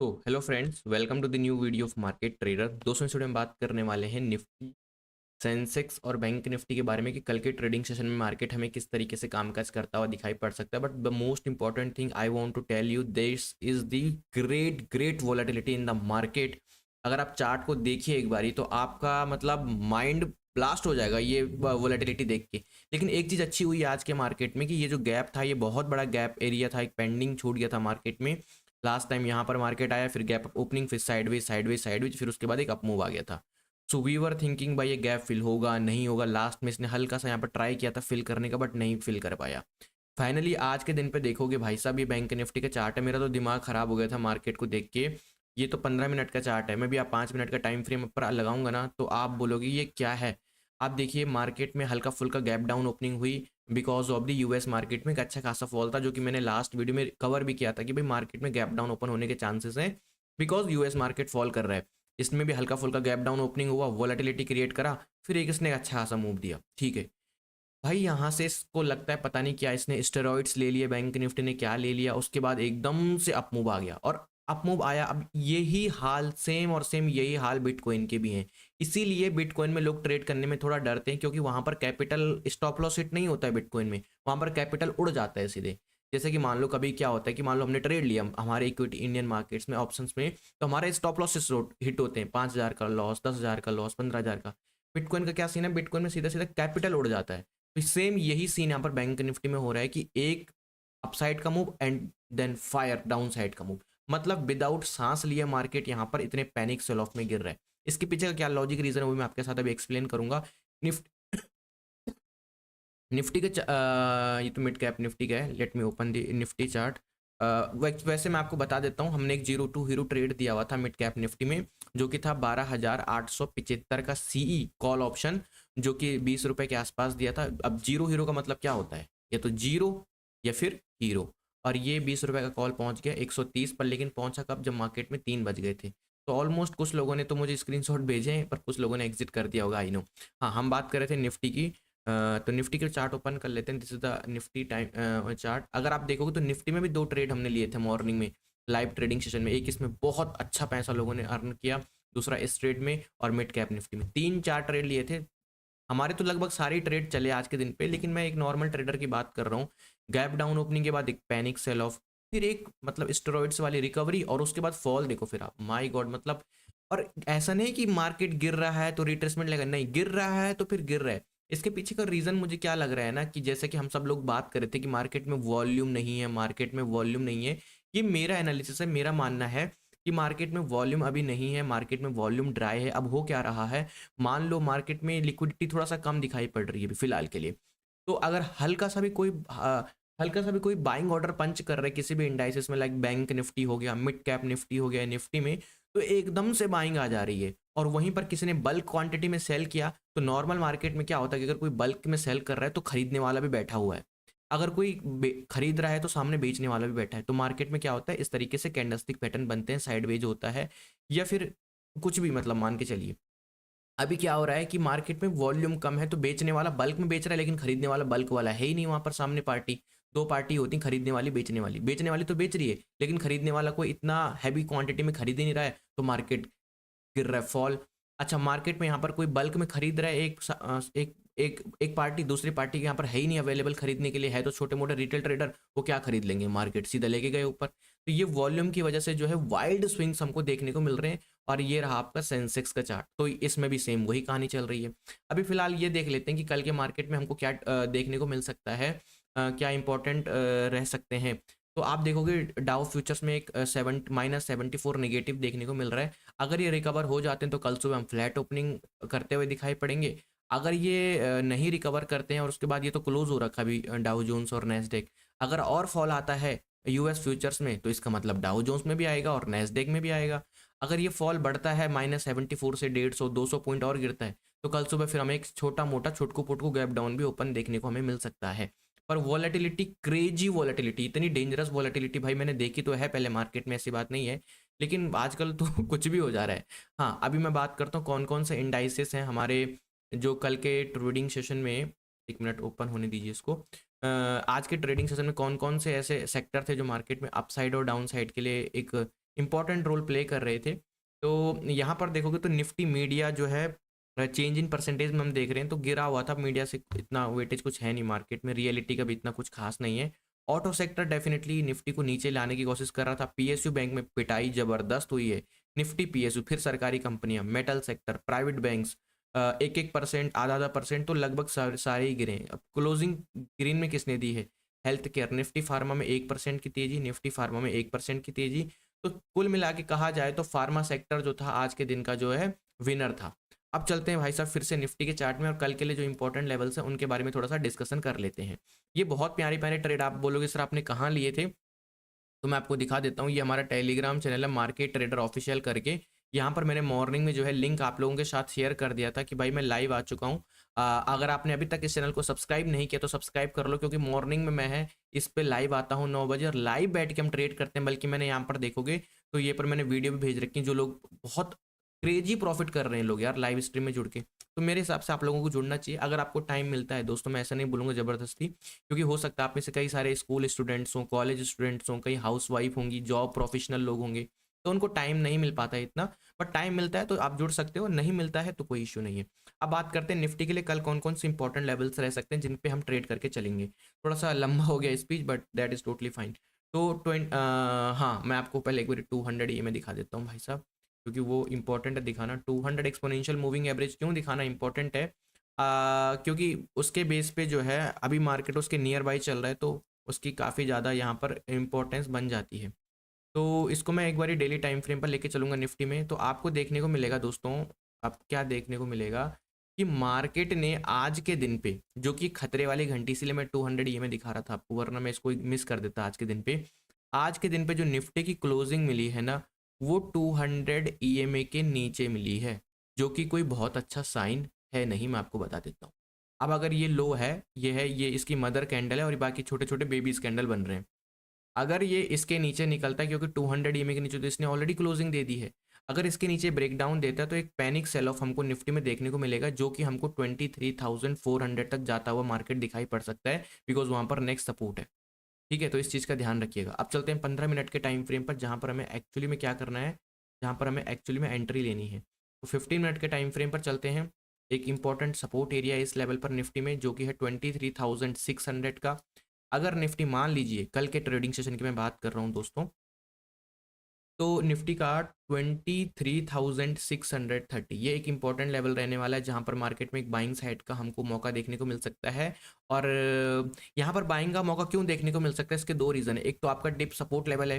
तो hello friends, welcome to the new video of market trader. दोस्तों, इस वीडियो में बात करने वाले हैं निफ्टी, सेंसेक्स और बैंक निफ्टी के बारे में कि कल के ट्रेडिंग सेशन में मार्केट हमें किस तरीके से कामकाज करता हुआ दिखाई पड़ सकता है। But the most important thing I want to tell you, this is the great great volatility in the market. अगर आप चार्ट को देखिए एक बारी तो आपका मतलब माइंड ब्लास्ट हो जाएगा ये वोलेटिलिटी देख के। लेकिन एक चीज़ अच्छी हुई आज के मार्केट में कि ये जो गैप था, ये बहुत बड़ा गैप एरिया था, एक पेंडिंग छूट गया था मार्केट में। लास्ट टाइम यहाँ पर मार्केट आया, फिर गैप ओपनिंग, फिर साइडवेज साइडवेज साइडवेज, फिर उसके बाद एक अप मूव आ गया था। सो वी वर थिंकिंग भाई ये गैप फिल होगा नहीं होगा। लास्ट में इसने हल्का सा यहाँ पर ट्राई किया था फिल करने का, बट नहीं फिल कर पाया। फाइनली आज के दिन पे देखोगे भाई साहब, ये बैंक निफ्टी का चार्ट है, मेरा तो दिमाग खराब हो गया था मार्केट को देख के। ये तो 15 मिनट का चार्ट है, मैं भी आप 5 मिनट का टाइम फ्रेम पर लगाऊंगा ना तो आप बोलोगे ये क्या है। आप देखिए मार्केट में हल्का फुल्का गैप डाउन ओपनिंग हुई because of the US market में एक अच्छा खासा फॉल था, जो कि मैंने लास्ट वीडियो में कवर भी किया था कि भाई मार्केट में गैप डाउन ओपन होने के चांसेस हैं बिकॉज यूएस मार्केट फॉल कर रहा है। इसमें भी हल्का फुल्का गैप डाउन ओपनिंग हुआ, वोलेटिलिटी क्रिएट करा, फिर एक इसने अच्छा खासा मूव दिया। ठीक है भाई, यहाँ से इसको लगता है पता नहीं क्या इसने स्टेरॉइड्स ले लिए, बैंक निफ्टी ने क्या ले लिया, उसके बाद एकदम से अप मूव आ गया और अप मूव आया। अब यही हाल सेम और सेम यही हाल बिटकॉइन के भी हैं। इसीलिए बिटकॉइन में लोग ट्रेड करने में थोड़ा डरते हैं, क्योंकि वहां पर कैपिटल स्टॉप लॉस हिट नहीं होता है बिटकॉइन में, वहां पर कैपिटल उड़ जाता है सीधे। जैसे कि मान लो कभी क्या होता है कि मान लो हमने ट्रेड लिया हमारे इक्विटी इंडियन मार्केट्स में ऑप्शंस में, तो हमारे स्टॉप लॉसेस हिट होते हैं, 5,000 का लॉस, 10,000 का लॉस, 15,000 का। बिटकॉइन का क्या सीन है, बिटकॉइन में सीधा सीधा कैपिटल उड़ जाता है। तो सेम यही सीन यहाँ पर बैंक निफ्टी में हो रहा है कि एक अपसाइड का move and then fire down side का मूव, मतलब विदाउट सांस लिए मार्केट यहाँ पर इतने पैनिक सेल ऑफ में गिर रहा है। इसके पीछे का क्या लॉजिक रीजन है वो मैं आपके साथ अभी एक्सप्लेन करूंगा। निफ्टी निफ्टी का ये तो मिड कैप निफ्टी का है, let me open the Nifty chart. वैसे मैं आपको बता देता हूँ, हमने एक 02 हीरो ट्रेड दिया हुआ था मिड कैप निफ्टी में, जो कि था 12,875 का सीई कॉल ऑप्शन, जो कि 20 रुपए के आसपास दिया था। अब 0 हीरो का मतलब क्या होता है, या तो जीरो या फिर हीरो। और ये 20 रुपए का कॉल पहुंच गया 130 पर, लेकिन पहुंचा कब, जब मार्केट में 3 बज गए थे। तो ऑलमोस्ट कुछ लोगों ने तो मुझे स्क्रीनशॉट भेजे हैं, पर कुछ लोगों ने एग्जिट कर दिया होगा, आई नो। हाँ, हम बात कर रहे थे निफ्टी की। तो निफ्टी के चार्ट ओपन कर लेते हैं। This is the Nifty time chart. अगर आप देखोगे तो निफ्टी में भी 2 ट्रेड हमने लिए थे मॉर्निंग में लाइव ट्रेडिंग सेशन में। एक इसमें बहुत अच्छा पैसा लोगों ने अर्न किया, दूसरा इस ट्रेड में, और मिड कैप निफ्टी में 3-4 ट्रेड लिए थे हमारे। तो लगभग सारे ट्रेड चले आज के दिन पे, लेकिन मैं एक नॉर्मल ट्रेडर की बात कर रहा हूँ। गैप डाउन ओपनिंग के बाद एक पैनिक सेल ऑफ, फिर एक मतलब स्टेरॉइड्स वाली रिकवरी, और उसके बाद फॉल देखो फिर आप, माय गॉड मतलब। और ऐसा नहीं कि मार्केट गिर रहा है तो रिट्रेसमेंट लेगा, नहीं, गिर रहा है तो फिर गिर रहा है। इसके पीछे का रीजन मुझे क्या लग रहा है ना, कि जैसे कि हम सब लोग बात कर रहे थे कि मार्केट में वॉल्यूम नहीं है, मार्केट में वॉल्यूम नहीं है। ये मेरा एनालिसिस है, मेरा मानना है कि मार्केट में वॉल्यूम अभी नहीं है, मार्केट में वॉल्यूम ड्राई है। अब हो क्या रहा है, मान लो मार्केट में लिक्विडिटी थोड़ा सा कम दिखाई पड़ रही है अभी फिलहाल के लिए, तो अगर हल्का सा भी कोई बाइंग ऑर्डर पंच कर रहा है किसी भी इंडाइसिस में, लाइक बैंक निफ्टी हो गया, मिड कैप निफ्टी हो गया, निफ्टी में, तो एकदम से बाइंग आ जा रही है। और वहीं पर किसी ने बल्क क्वांटिटी में सेल किया, तो नॉर्मल मार्केट में क्या होता है कि अगर कोई बल्क में सेल कर रहा है तो खरीदने वाला भी बैठा हुआ है, अगर कोई खरीद रहा है तो सामने बेचने वाला भी बैठा है। तो मार्केट में क्या होता है, इस तरीके से कैंडलस्टिक पैटर्न बनते हैं, साइडवेज होता है, या फिर कुछ भी, मतलब मान के चलिए। अभी क्या हो रहा है कि मार्केट में वॉल्यूम कम है तो बेचने वाला बल्क में बेच रहा है, लेकिन खरीदने वाला बल्क वाला है ही नहीं वहां पर सामने पार्टी। 2 पार्टी होती, खरीदने वाली बेचने वाली। बेचने वाली तो बेच रही है, लेकिन खरीदने वाला कोई इतना हैवी क्वांटिटी में खरीद ही नहीं रहा है, तो मार्केट गिर रहा है, फॉल। अच्छा, मार्केट में यहाँ पर कोई बल्क में खरीद रहा है, एक एक एक पार्टी, दूसरी पार्टी के यहाँ पर है ही नहीं अवेलेबल खरीदने के लिए, है तो छोटे मोटे रिटेल ट्रेडर, वो क्या खरीद लेंगे, मार्केट सीधा लेके गए ऊपर। तो ये वॉल्यूम की वजह से जो है वाइल्ड स्विंग्स हमको देखने को मिल रहे हैं। और ये रहा आपका सेंसेक्स का चार्ट, तो इसमें भी सेम वही कहानी चल रही है। अभी फिलहाल ये देख लेते हैं कि कल के मार्केट में हमको क्या देखने को मिल सकता है, क्या इंपॉर्टेंट रह सकते हैं। तो आप देखोगे डाउ फ्यूचर्स में एक -74 नेगेटिव देखने को मिल रहा है। अगर ये रिकवर हो जाते हैं तो कल सुबह हम फ्लैट ओपनिंग करते हुए दिखाई पड़ेंगे। अगर ये नहीं रिकवर करते हैं और उसके बाद ये तो क्लोज हो रखा अभी डाउ जोन्स और नेस्डेक, अगर और फॉल आता है यूएस फ्यूचर्स में, तो इसका मतलब डाउ जोन्स में भी आएगा और नेस्डेक में भी आएगा। अगर ये फॉल बढ़ता है -74 से 150-200 पॉइंट और गिरता है, तो कल सुबह फिर हमें एक छोटा मोटा छुटकू पुटकू गैप डाउन भी ओपन देखने को हमें मिल सकता है। पर वॉलेटिलिटी, क्रेजी वॉलेटिलिटी, इतनी डेंजरस वॉलेटिलिटी भाई मैंने देखी तो है पहले मार्केट में, ऐसी बात नहीं है, लेकिन आजकल तो कुछ भी हो जा रहा है। हाँ, अभी मैं बात करता हूँ कौन कौन से इंडाइसेस हैं हमारे जो कल के ट्रेडिंग सेशन में। एक मिनट ओपन होने दीजिए इसको। आज के ट्रेडिंग सेशन में कौन कौन से ऐसे सेक्टर थे जो मार्केट में अपसाइड और डाउन साइड के लिए एक इंपॉर्टेंट रोल प्ले कर रहे थे। तो यहाँ पर देखोगे तो निफ्टी मीडिया जो है चेंज इन परसेंटेज में हम देख रहे हैं तो गिरा हुआ था, मीडिया से इतना वेटेज कुछ है नहीं मार्केट में, रियलिटी का भी इतना कुछ खास नहीं है। ऑटो सेक्टर डेफिनेटली निफ्टी को नीचे लाने की कोशिश कर रहा था। पीएसयू बैंक में पिटाई जबरदस्त हुई है, निफ्टी पीएसयू, फिर सरकारी कंपनियां, मेटल सेक्टर, प्राइवेट बैंक्स, 1-1%, आधा-आधा परसेंट, तो लगभग सारे ही गिरे हैं। अब क्लोजिंग ग्रीन में किसने दी है? हेल्थ केयर, निफ्टी फार्मा में 1% की तेजी, निफ्टी फार्मा में 1% की तेजी। तो कुल मिला के कहा जाए तो फार्मा सेक्टर जो था आज के दिन का जो है विनर था। अब चलते हैं भाई साहब फिर से निफ्टी के चार्ट में और कल के लिए जो इंपॉर्टेंट लेवल्स हैं उनके बारे में थोड़ा सा डिस्कशन कर लेते हैं। ये बहुत प्यारे प्यारे ट्रेड, आप बोलोगे सर आपने कहाँ लिए थे, तो मैं आपको दिखा देता हूँ। ये हमारा टेलीग्राम चैनल है मार्केट ट्रेडर ऑफिशियल करके। यहाँ पर मैंने मॉर्निंग में जो है लिंक आप लोगों के साथ शेयर कर दिया था कि भाई मैं लाइव आ चुका हूँ। अगर आपने अभी तक इस चैनल को सब्सक्राइब नहीं किया तो सब्सक्राइब कर लो, क्योंकि मॉर्निंग में मैं है इस पे लाइव आता हूँ 9 बजे और लाइव बैठ के हम ट्रेड करते हैं। बल्कि मैंने यहाँ पर देखोगे तो ये पर मैंने वीडियो भी भेज रखी है, जो लोग बहुत क्रेजी प्रॉफिट कर रहे हैं लोग यार लाइव स्ट्रीम में जुड़ के। तो मेरे हिसाब से आप लोगों को जुड़ना चाहिए अगर आपको टाइम मिलता है दोस्तों, मैं ऐसा नहीं बोलूँगा ज़बरदस्ती, क्योंकि हो सकता है आप में से कई सारे स्कूल स्टूडेंट्स हों, कॉलेज स्टूडेंट्स हों, कई हाउस वाइफ होंगी, जॉब प्रोफेशनल लोग होंगे, तो उनको टाइम नहीं मिल पाता है इतना। बट टाइम मिलता है तो आप जुड़ सकते हो, नहीं मिलता है तो कोई इशू नहीं है। अब बात करते हैं निफ्टी के लिए कल कौन कौन से इंपॉर्टेंट लेवल्स रह सकते हैं जिन पे हम ट्रेड करके चलेंगे। थोड़ा सा लंबा हो गया speech but that is totally fine. तो हाँ, मैं आपको पहले एक बार 200 ई में दिखा देता हूँ भाई साहब, क्योंकि वो इंपॉर्टेंट है दिखाना। 200 एक्सपोनेंशियल मूविंग एवरेज क्यों दिखाना इंपॉर्टेंट है? क्योंकि उसके बेस पे जो है अभी मार्केट उसके नियर बाई चल रहा है, तो उसकी काफ़ी ज़्यादा यहाँ पर इम्पोर्टेंस बन जाती है। तो इसको मैं एक बारी डेली टाइम फ्रेम पर लेके चलूँगा निफ्टी में, तो आपको देखने को मिलेगा दोस्तों, अब क्या देखने को मिलेगा कि मार्केट ने आज के दिन पे जो कि खतरे वाली घंटी, इसीलिए मैं 200 ई में दिखा रहा था आपको, वरना मैं इसको मिस कर देता। आज के दिन पे, आज के दिन पे जो निफ्टी की क्लोजिंग मिली है ना, वो 200 ईएमए के नीचे मिली है, जो कि कोई बहुत अच्छा साइन है नहीं, मैं आपको बता देता हूँ। अब अगर ये लो है, ये इसकी मदर कैंडल है और बाकी छोटे छोटे बेबीज कैंडल बन रहे हैं। अगर ये इसके नीचे निकलता है, क्योंकि 200 ईएमए के नीचे तो इसने ऑलरेडी क्लोजिंग दे दी है, अगर इसके नीचे ब्रेक डाउन देता है तो एक पैनिक सेल ऑफ हमको निफ्टी में देखने को मिलेगा, जो कि हमको 23,400 तक जाता हुआ मार्केट दिखाई पड़ सकता है, बिकॉज वहाँ पर नेक्स्ट सपोर्ट है। ठीक है, तो इस चीज़ का ध्यान रखिएगा। अब चलते हैं 15 मिनट के टाइम फ्रेम पर, जहाँ पर हमें एक्चुअली में क्या करना है, जहाँ पर हमें एक्चुअली में एंट्री लेनी है। तो 15 मिनट के टाइम फ्रेम पर चलते हैं। एक इंपॉर्टेंट सपोर्ट एरिया है इस लेवल पर निफ्टी में, जो कि है 23,600 का। अगर निफ्टी मान लीजिए कल के ट्रेडिंग सेशन की मैं बात कर रहा हूँ दोस्तों, तो निफ्टी का 23,630 ये एक इंपॉर्टेंट लेवल रहने वाला है, जहां पर मार्केट में एक बाइंग साइड का हमको मौका देखने को मिल सकता है। और यहाँ पर बाइंग का मौका क्यों देखने को मिल सकता है, इसके दो रीज़न है। एक तो आपका डिप सपोर्ट लेवल है,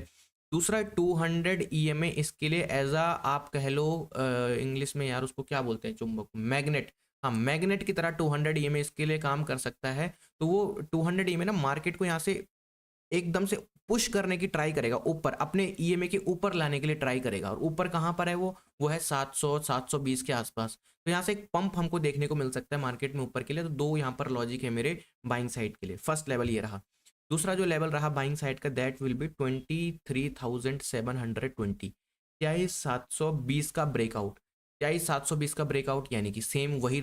दूसरा 200 ईएमए इसके लिए एज आ, आप कह लो इंग्लिश में यार उसको क्या बोलते हैं, चुंबक, मैग्नेट। हाँ, मैग्नेट की तरह 200 ईएमए इसके लिए काम कर सकता है। तो वो 200 ईएमए ना मार्केट को यहाँ से एकदम से पुश करने की ट्राई करेगा, ऊपर अपने ईएमए के ऊपर लाने के लिए ट्राई करेगा। और ऊपर कहाँ पर है वो है 700 720 के आसपास। तो यहाँ से एक पंप हमको देखने को मिल सकता है मार्केट में ऊपर के लिए। तो दो यहाँ पर लॉजिक है मेरे बाइंग साइड के लिए। फर्स्ट लेवल ये रहा। दूसरा जो लेवल रहा बाइंग साइड का, दैट विल बी 23,720, 23,720 का ब्रेकआउट। 23,720 का ब्रेकआउट यानी कि सेम वही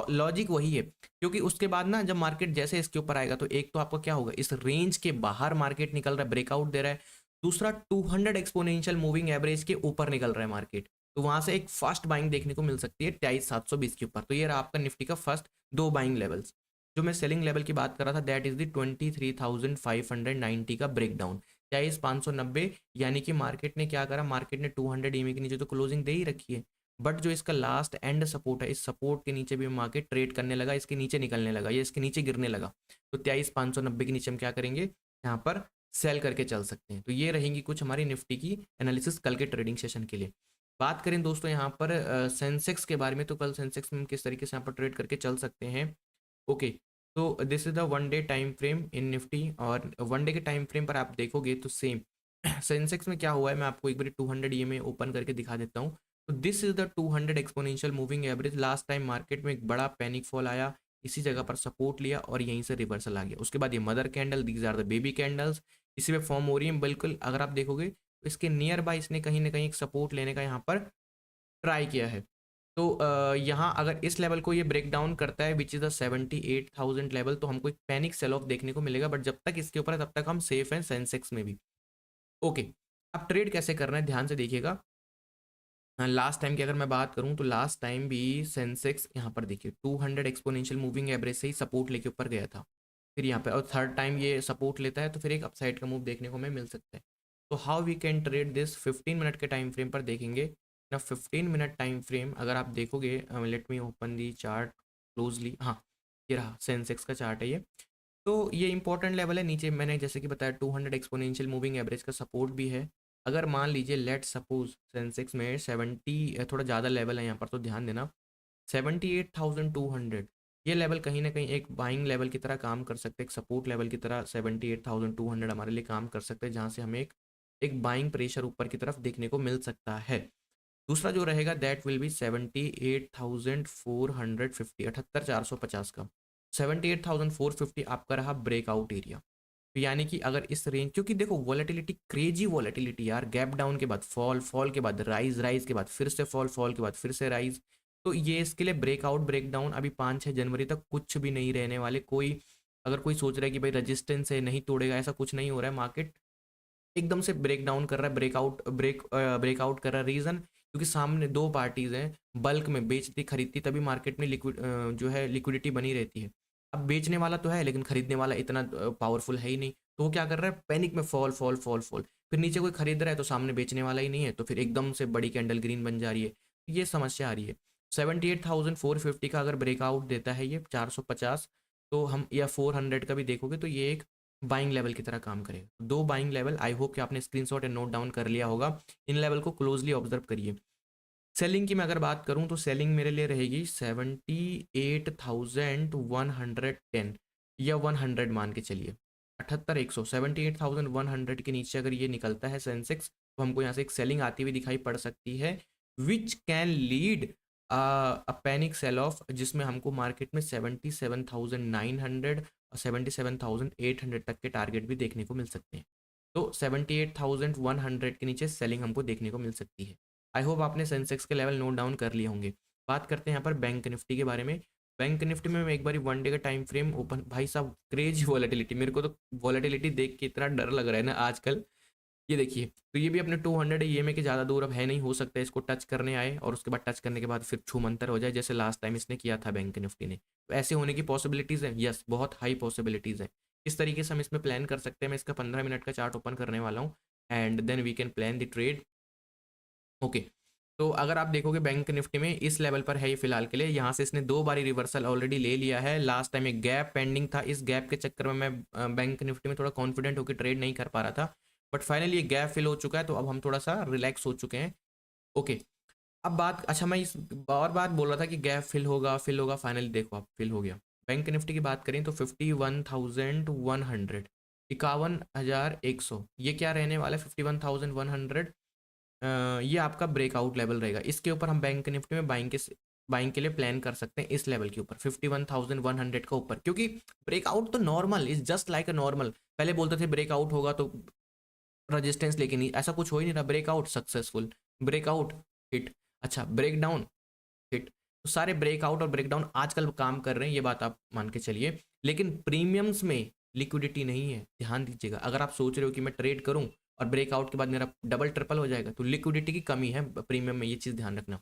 लॉजिक वही है, क्योंकि उसके बाद ना जब मार्केट जैसे इसके ऊपर आएगा तो एक तो आपका क्या होगा, इस रेंज के बाहर मार्केट निकल रहा है, ब्रेकआउट दे रहा है। दूसरा 200 एक्सपोनेंशियल मूविंग एवरेज के ऊपर निकल रहा है मार्केट, तो वहां से एक फर्स्ट बाइंग देखने को मिल सकती है 23,720 के ऊपर। तो ये रहा आपका निफ्टी का फर्स्ट दो बाइंग लेवल्स। जो मैं सेलिंग लेवल की बात कर रहा था, दैट इज द 23,590 का ब्रेकडाउन, 23,590। यानी कि मार्केट ने क्या करा, मार्केट ने 200 ईएमए के नीचे तो क्लोजिंग दे ही रखी है, बट जो इसका लास्ट एंड सपोर्ट है, इस सपोर्ट के नीचे भी मार्केट ट्रेड करने लगा, इसके नीचे निकलने लगा, ये इसके नीचे गिरने लगा। तो 23,590 के नीचे हम क्या करेंगे, यहाँ पर सेल करके चल सकते हैं। तो ये रहेंगी कुछ हमारी निफ्टी की एनालिसिस कल के ट्रेडिंग सेशन के लिए। बात करें दोस्तों यहाँ पर सेंसेक्स के बारे में, तो कल सेंसेक्स में हम किस तरीके से यहाँ पर ट्रेड करके चल सकते हैं। ओके, तो this is the 1 day time frame in Nifty. और 1 डे के टाइम फ्रेम पर आप देखोगे तो सेम सेंसेक्स में क्या हुआ है, मैं आपको एक बार 200 ईएमए ओपन करके दिखा देता हूँ। तो this is the 200 exponential moving average. Last time market में एक बड़ा पैनिक फॉल आया, इसी जगह पर सपोर्ट लिया और यहीं से रिवर्सल आ गया। उसके बाद ये mother candle, these are the baby candles, इसी में फॉर्म हो रही है। बिल्कुल अगर आप देखोगे तो इसके नियर बाय इसने कहीं ना कहीं एक सपोर्ट लेने का यहाँ पर ट्राई किया है। तो यहाँ अगर इस लेवल को ये ब्रेक डाउन करता है, विच इज़ द 78,000 लेवल, तो हमको एक पैनिक सेल ऑफ देखने को मिलेगा। बट जब तक इसके ऊपर है तब तक हम सेफ हैं सेंसेक्स में भी। ओके, अब ट्रेड कैसे करना है ध्यान से देखिएगा। लास्ट टाइम की अगर मैं बात करूं तो लास्ट टाइम भी सेंसेक्स यहाँ पर देखिए 200 एक्सपोनेंशियल मूविंग एवरेज से ही सपोर्ट लेके ऊपर गया था, फिर यहाँ पे और थर्ड टाइम ये सपोर्ट लेता है तो फिर एक अपसाइड का मूव देखने को हमें मिल सकता है। तो how we can trade this 15 minute के टाइम फ्रेम पर देखेंगे ना। 15 मिनट टाइम फ्रेम अगर आप देखोगे, let me open the chart closely, हाँ ये रहा सेंसेक्स का चार्ट है ये। तो ये इंपॉर्टेंट लेवल है नीचे, मैंने जैसे कि बताया 200 एक्सपोनेंशियल मूविंग एवरेज का सपोर्ट भी है। अगर मान लीजिए लेट सपोज सेंसेक्स में 70, थोड़ा ज़्यादा लेवल है यहाँ पर तो ध्यान देना, 78,200 ये लेवल कहीं ना कहीं एक बाइंग लेवल की तरह काम कर सकते हैं, एक सपोर्ट लेवल की तरह 78,200 हमारे लिए काम कर सकते हैं, जहाँ से हमें एक बाइंग प्रेशर ऊपर की तरफ देखने को मिल सकता है। दूसरा जो रहेगा दैट विल बी 78,450, 78,450 का 78,450 आपका रहा ब्रेकआउट एरिया। तो यानी कि अगर इस रेंज, क्योंकि देखो वॉलेटिलिटी क्रेजी वॉलेटिलिटी यार, गैप डाउन के बाद फॉल, फॉल के बाद राइज, राइज के बाद फिर से फॉल, फॉल के बाद फिर से राइज, तो ये इसके लिए ब्रेकआउट ब्रेकडाउन अभी 5-6 जनवरी तक कुछ भी नहीं रहने वाले। कोई अगर कोई सोच रहा है कि भाई रजिस्टेंस है नहीं तोड़ेगा, ऐसा कुछ नहीं हो रहा है। मार्केट एकदम से ब्रेक डाउन कर रहा है, ब्रेकआउट कर रहा है। रीजन क्योंकि सामने दो पार्टीज हैं, बल्क में बेचती खरीदती, तभी मार्केट में लिक्विड जो है लिक्विडिटी बनी रहती है। अब बेचने वाला तो है लेकिन खरीदने वाला इतना पावरफुल है ही नहीं, तो वो क्या कर रहा है, पैनिक में फॉल फॉल फॉल फॉल, फिर नीचे कोई खरीद रहा है तो सामने बेचने वाला ही नहीं है, तो फिर एकदम से बड़ी कैंडल ग्रीन बन जा रही है, ये समस्या आ रही है। 78,450 का अगर ब्रेकआउट देता है ये 450, तो हम या 400 का भी देखोगे तो ये एक बाइंग लेवल की तरह काम करेगा। दो बाइंग लेवल, आई होप कि आपने स्क्रीनशॉट एंड नोट डाउन कर लिया होगा। इन लेवल को क्लोजली ऑब्जर्व करिए। सेलिंग की मैं अगर बात करूं तो सेलिंग मेरे लिए रहेगी 78,110 या 100 मान के चलिए, 78,100, 78,100 के नीचे अगर ये निकलता है सेंसेक्स तो हमको यहाँ से एक सेलिंग आती हुई दिखाई पड़ सकती है, which can lead a panic sell off, जिसमें हमको मार्केट में 77,900 और 77,800 तक के टारगेट भी देखने को मिल सकते हैं। तो 78,100 के नीचे सेलिंग हमको देखने को मिल सकती है। आई होप आपने सेंसेक्स के लेवल नोट डाउन कर लिए होंगे। बात करते हैं यहाँ पर बैंक निफ्टी के बारे में। बैंक निफ्टी में मैं एक बार 1 डे का टाइम फ्रेम ओपन, भाई साहब क्रेज वॉलेटिलिटी, मेरे को तो वॉलेटिलिटी देख के इतना डर लग रहा है ना आजकल। ये देखिए, तो ये भी अपने 200 ईएमए के ज़्यादा दूर अब है नहीं, हो सकता है इसको टच करने आए और उसके बाद टच करने के बाद फिर छूमंतर हो जाए, जैसे लास्ट टाइम इसने किया था बैंक निफ्टी ने। तो ऐसे होने की पॉसिबिलिटीज़ है, यस बहुत हाई पॉसिबिलिटीज़ है। इस तरीके से हम इसमें प्लान कर सकते हैं। मैं इसका 15 मिनट का चार्ट ओपन करने वाला हूँ and then we can plan the trade. Okay, तो अगर आप देखोगे बैंक निफ्टी में इस लेवल पर है ये फिलहाल के लिए, यहाँ से इसने 2 बारी रिवर्सल ऑलरेडी ले लिया है। लास्ट टाइम एक गैप पेंडिंग था, इस गैप के चक्कर में मैं बैंक निफ्टी में थोड़ा कॉन्फिडेंट होकर ट्रेड नहीं कर पा रहा था, बट फाइनली ये गैप फिल हो चुका है, तो अब हम थोड़ा सा रिलैक्स हो चुके हैं। ओके, अब बात, अच्छा मैं इस और बात बोल रहा था कि गैप फिल होगा, फाइनली देखो अब फिल हो गया। बैंक निफ्टी की बात करें तो 51,100, 51,100, ये क्या रहने वाला है 51,100, ये आपका ब्रेकआउट लेवल रहेगा। इसके ऊपर हम बैंक निफ्टी में बाइंग के लिए प्लान कर सकते हैं, इस लेवल के ऊपर 51,100 का ऊपर, क्योंकि ब्रेकआउट तो normal is just like a normal. पहले बोलते थे ब्रेकआउट होगा तो रजिस्टेंस लेके, नहीं ऐसा कुछ हो ही नहीं रहा। ब्रेकआउट सक्सेसफुल, ब्रेकआउट हिट, अच्छा ब्रेकडाउन हिट, तो सारे ब्रेकआउट और ब्रेकडाउन आजकल काम कर रहे हैं, ये बात आप मान के चलिए। लेकिन प्रीमियम्स में लिक्विडिटी नहीं है, ध्यान दीजिएगा। अगर आप सोच रहे हो कि मैं ट्रेड करूं और ब्रेकआउट के बाद मेरा डबल ट्रिपल हो जाएगा, तो लिक्विडिटी की कमी है प्रीमियम में, ये चीज़ ध्यान रखना।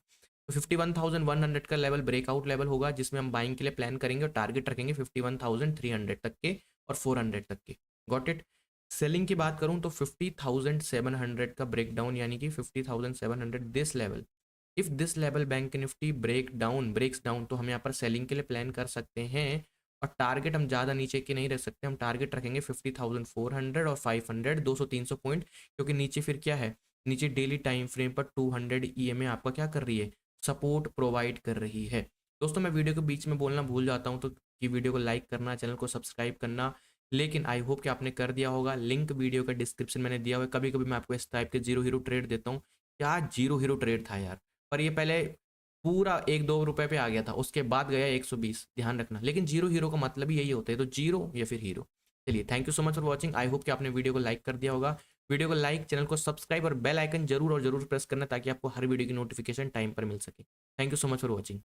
तो 51,100 का लेवल ब्रेकआउट लेवल होगा, जिसमें हम बाइंग के लिए प्लान करेंगे और टारगेट रखेंगे 51,300 तक के और 400 तक के। Got it. सेलिंग की बात करूं तो 50,700 का ब्रेकडाउन, यानी कि 50,700 this level, if this level bank Nifty breaks down, तो हम यहाँ पर सेलिंग के लिए प्लान कर सकते हैं। और टारगेट हम ज़्यादा नीचे के नहीं रख सकते, हम टारगेट रखेंगे 50,400 और 500, 200-300 पॉइंट, क्योंकि नीचे फिर क्या है, नीचे डेली टाइम फ्रेम पर 200 ईएमए आपका क्या कर रही है, सपोर्ट प्रोवाइड कर रही है। दोस्तों मैं वीडियो के बीच में बोलना भूल जाता हूँ, तो कि वीडियो को लाइक करना, चैनल को सब्सक्राइब करना, लेकिन आई होप कि आपने कर दिया होगा। लिंक वीडियो का डिस्क्रिप्शन मैंने दिया हुआ है। कभी कभी मैं आपको इस टाइप के जीरो हीरो ट्रेड देता हूँ, क्या जीरो हीरो ट्रेड था यार, पर ये पहले पूरा 1-2 रुपए पे आ गया था, उसके बाद गया 120, ध्यान रखना। लेकिन जीरो हीरो का मतलब ही यही होता है, तो जीरो या फिर हीरो। चलिए, thank you so much for watching. I hope कि आपने वीडियो को लाइक कर दिया होगा। वीडियो को लाइक, चैनल को सब्सक्राइब और बेल आइकन जरूर और जरूर प्रेस करना, ताकि आपको हर वीडियो की नोटिफिकेशन टाइम पर मिल सके। Thank you so much for watching.